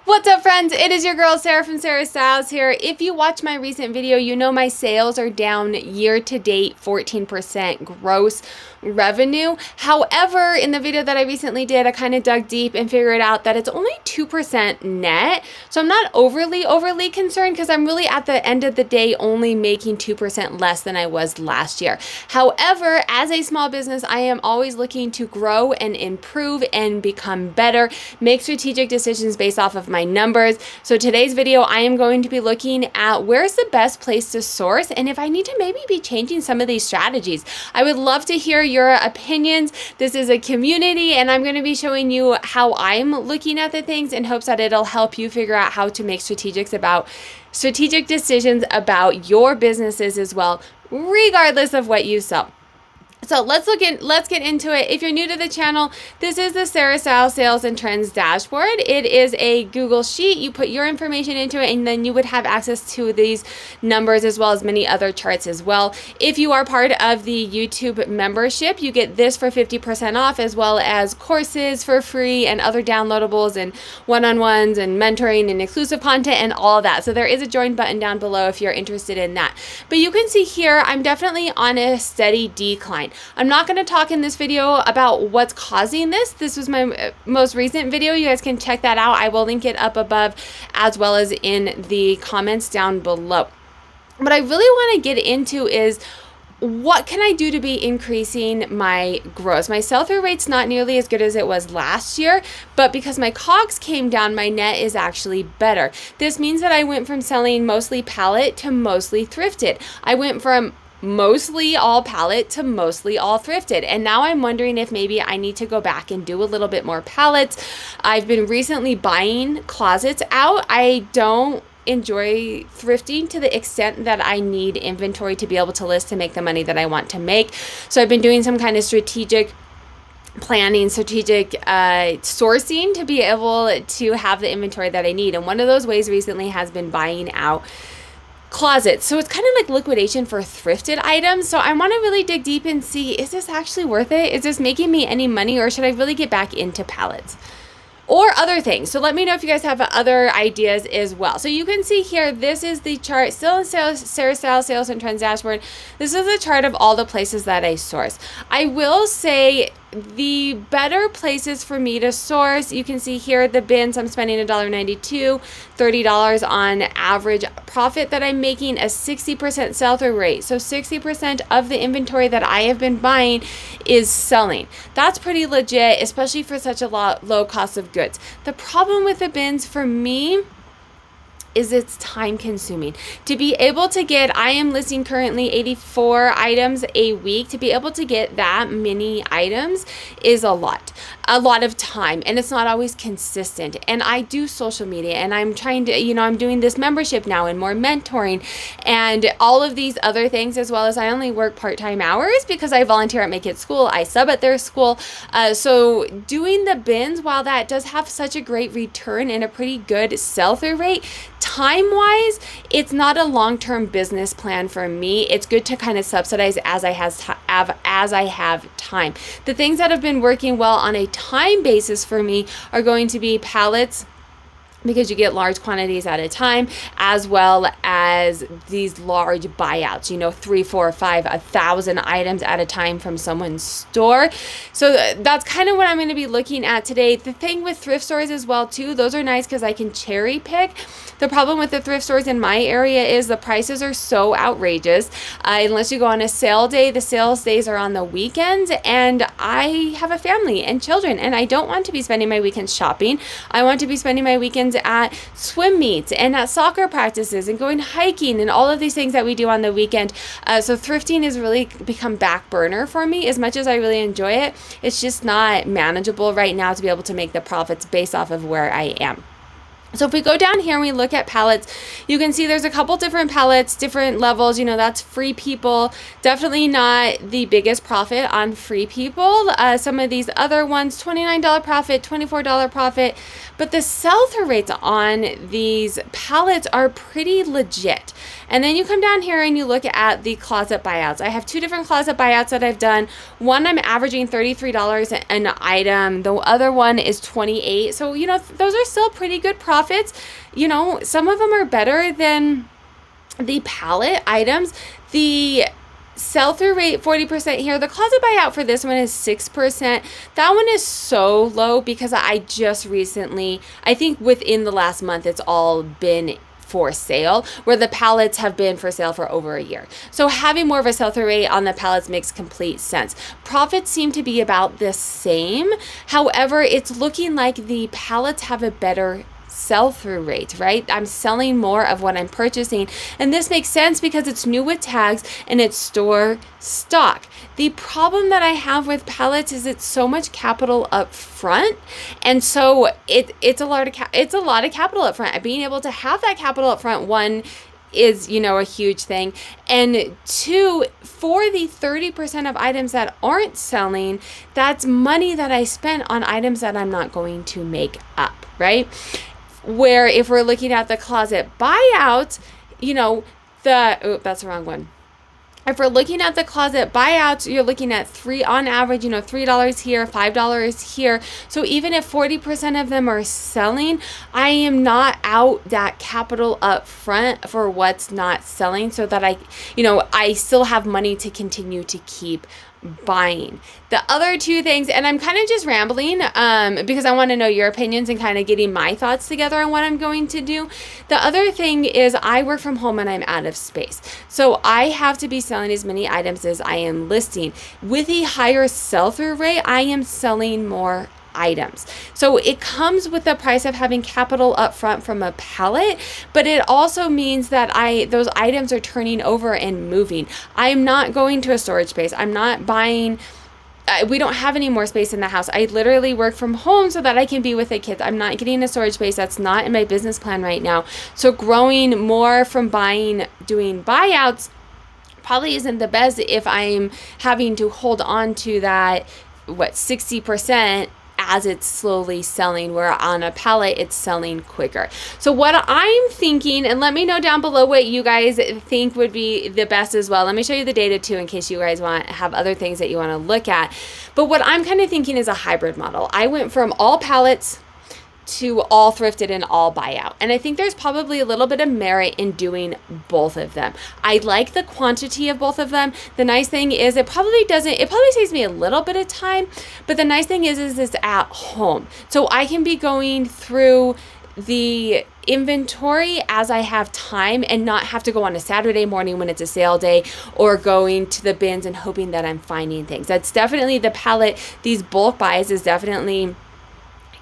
What's up, friends? It is your girl Sarah from Sarah Styles here. If you watch my recent video, you know my sales are down year to date 14% gross revenue. However, in the video that I recently did, I kind of dug deep and figured out that it's only 2% net. So I'm not overly concerned because I'm really at the end of the day only making 2% less than I was last year. However, as a small business, I am always looking to grow and improve and become better, make strategic decisions based off of my numbers. So today's video, I am going to be looking at where's the best place to source and if I need to maybe be changing some of these strategies. I would love to hear your opinions. This is a community and I'm going to be showing you how I'm looking at the things in hopes that it'll help you figure out how to make strategic decisions about your businesses as well, regardless of what you sell. So let's get into it. If you're new to the channel, this is the Sarah Style Sales and Trends dashboard. It is a Google sheet. You put your information into it and then you would have access to these numbers as well as many other charts as well. If you are part of the YouTube membership, you get this for 50% off as well as courses for free and other downloadables and one-on-ones and mentoring and exclusive content and all of that. So there is a join button down below if you're interested in that. But you can see here, I'm definitely on a steady decline. I'm not going to talk in this video about what's causing this. This was my most recent video. You guys can check that out. I will link it up above as well as in the comments down below. What I really want to get into is what can I do to be increasing my gross? My sell-through rate's not nearly as good as it was last year, but because my COGS came down, my net is actually better. This means that I went from selling mostly pallet to mostly thrifted. I went from mostly all pallet to mostly all thrifted. And now I'm wondering if maybe I need to go back and do a little bit more pallets. I've been recently buying closets out. I don't enjoy thrifting to the extent that I need inventory to be able to list to make the money that I want to make. So I've been doing some kind of strategic planning, strategic sourcing to be able to have the inventory that I need. And one of those ways recently has been buying out closets. So it's kind of like liquidation for thrifted items. So I want to really dig deep and see, is this actually worth it? Is this making me any money, or should I really get back into pallets or other things? So let me know if you guys have other ideas as well. So you can see here, this is the chart, still in Sarah Style Sales and Trends dashboard. This is a chart of all the places that I source. I will say the better places for me to source, you can see here the bins, I'm spending $1.92, $30 on average profit that I'm making, a 60% sell-through rate. So 60% of the inventory that I have been buying is selling. That's pretty legit, especially for such a low cost of goods. The problem with the bins for me is it's time consuming. To be able to get, I am listing currently 84 items a week. To be able to get that many items is a lot of time, and it's not always consistent. And I do social media and I'm trying to, I'm doing this membership now and more mentoring and all of these other things, as well as I only work part-time hours because I volunteer at my kids' school. I sub at their school. So doing the bins, while that does have such a great return and a pretty good sell-through rate, time-wise, it's not a long-term business plan for me. It's good to kind of subsidize as I have time. The things that have been working well on a time basis for me are going to be pallets, because you get large quantities at a time, as well as these large buyouts, 3, 4, 5, 1,000 items at a time from someone's store. So that's kind of what I'm going to be looking at today. The thing with thrift stores as well too, those are nice because I can cherry pick. The problem with the thrift stores in my area is the prices are so outrageous. Unless you go on a sale day, the sales days are on the weekends, and I have a family and children, and I don't want to be spending my weekends shopping. I want to be spending my weekends at swim meets and at soccer practices and going hiking and all of these things that we do on the weekend. So thrifting has really become back burner for me. As much as I really enjoy it, it's just not manageable right now to be able to make the profits based off of where I am. So if we go down here and we look at pallets, you can see there's a couple different pallets, different levels. That's Free People. Definitely not the biggest profit on Free People. Some of these other ones, $29 profit, $24 profit. but the sell-through rates on these pallets are pretty legit. And then you come down here and you look at the closet buyouts. I have 2 different closet buyouts that I've done. One, I'm averaging $33 an item. The other one is $28. So, you know, those are still pretty good profits. You know, some of them are better than the pallet items. The sell-through rate 40% here. The closet buyout for this one is 6%. That one is so low because I just recently, I think within the last month, it's all been for sale, where the pallets have been for sale for over a year. So having more of a sell-through rate on the pallets makes complete sense. Profits seem to be about the same. However, it's looking like the pallets have a better sell-through rate, right? I'm selling more of what I'm purchasing, and this makes sense because it's new with tags and it's store stock. The problem that I have with pallets is it's so much capital up front, and so it's a lot of capital up front. Being able to have that capital up front, one, is, you know, a huge thing, and 2, for the 30% of items that aren't selling, that's money that I spent on items that I'm not going to make up, right? Where if we're looking at the closet buyouts, you know, that's the wrong one. If we're looking at the closet buyouts, you're looking at on average, you know, $3 here, $5 here. So even if 40% of them are selling, I am not out that capital up front for what's not selling, so that I still have money to continue to keep buying. The other 2 things, and I'm kind of just rambling because I want to know your opinions and kind of getting my thoughts together on what I'm going to do. The other thing is I work from home and I'm out of space. So I have to be selling as many items as I am listing. With a higher sell-through rate, I am selling more items. So it comes with the price of having capital up front from a pallet, but it also means that those items are turning over and moving. I'm not going to a storage space. I'm not buying. We don't have any more space in the house. I literally work from home so that I can be with the kids. I'm not getting a storage space. That's not in my business plan right now. So growing more from doing buyouts probably isn't the best if I'm having to hold on to that, 60% as it's slowly selling, where on a pallet it's selling quicker. So what I'm thinking, and let me know down below what you guys think would be the best as well. Let me show you the data too, in case you guys have other things that you want to look at. But what I'm kind of thinking is a hybrid model. I went from all pallets to all thrifted and all buyout. And I think there's probably a little bit of merit in doing both of them. I like the quantity of both of them. The nice thing is it probably saves me a little bit of time, but the nice thing is it's at home. So I can be going through the inventory as I have time and not have to go on a Saturday morning when it's a sale day, or going to the bins and hoping that I'm finding things. That's definitely the pallet. These bulk buys is definitely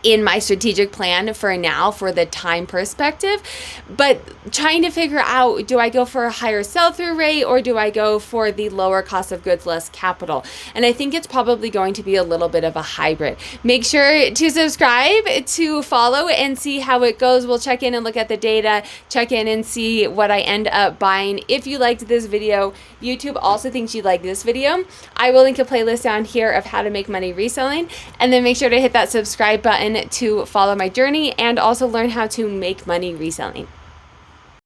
in my strategic plan for now, for the time perspective, but trying to figure out, do I go for a higher sell-through rate or do I go for the lower cost of goods, less capital? And I think it's probably going to be a little bit of a hybrid. Make sure to subscribe to follow and see how it goes. We'll check in and look at the data, check in and see what I end up buying. If you liked this video, YouTube also thinks you like this video. I will link a playlist down here of how to make money reselling, and then make sure to hit that subscribe button to follow my journey and also learn how to make money reselling.